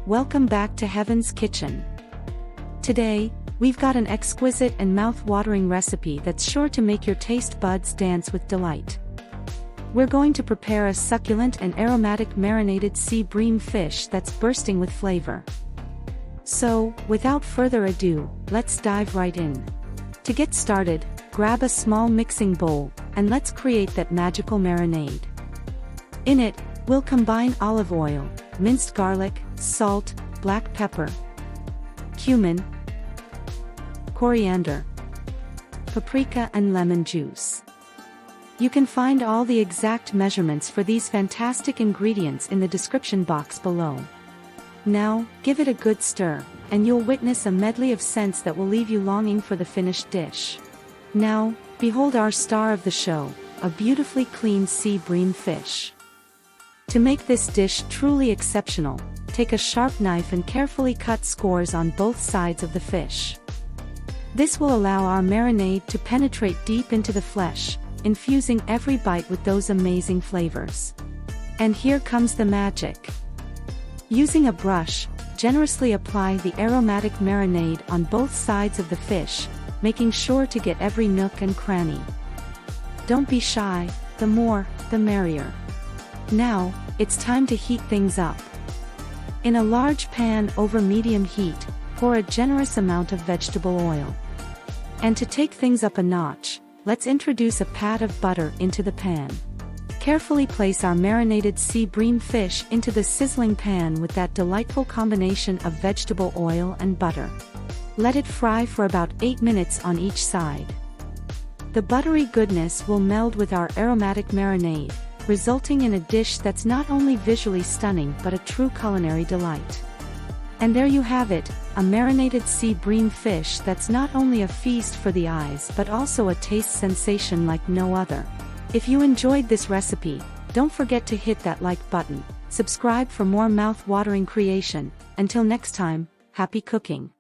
welcome back to Heaven's Kitchen. Today, we've got an exquisite and mouth-watering recipe that's sure to make your taste buds dance with delight. We're going to prepare a succulent and aromatic marinated sea bream fish that's bursting with flavor. So, without further ado, let's dive right in. To get started, grab a small mixing bowl, and let's create that magical marinade. In it, we'll combine olive oil, minced garlic, salt, black pepper, cumin, coriander, paprika and lemon juice. You can find all the exact measurements for these fantastic ingredients in the description box below. Now, give it a good stir, and you'll witness a medley of scents that will leave you longing for the finished dish. Now, behold our star of the show, a beautifully cleaned sea bream fish. To make this dish truly exceptional, take a sharp knife and carefully cut scores on both sides of the fish. This will allow our marinade to penetrate deep into the flesh, infusing every bite with those amazing flavors. And here comes the magic. Using a brush, generously apply the aromatic marinade on both sides of the fish, making sure to get every nook and cranny. Don't be shy, the more, the merrier. Now, it's time to heat things up. In a large pan over medium heat, pour a generous amount of vegetable oil. And to take things up a notch, let's introduce a pat of butter into the pan. Carefully place our marinated sea bream fish into the sizzling pan with that delightful combination of vegetable oil and butter. Let it fry for about 8 minutes on each side. The buttery goodness will meld with our aromatic marinade, resulting in a dish that's not only visually stunning but a true culinary delight. And there you have it, a marinated sea bream fish that's not only a feast for the eyes but also a taste sensation like no other. If you enjoyed this recipe, don't forget to hit that like button, subscribe for more mouth-watering creation. Until next time, happy cooking!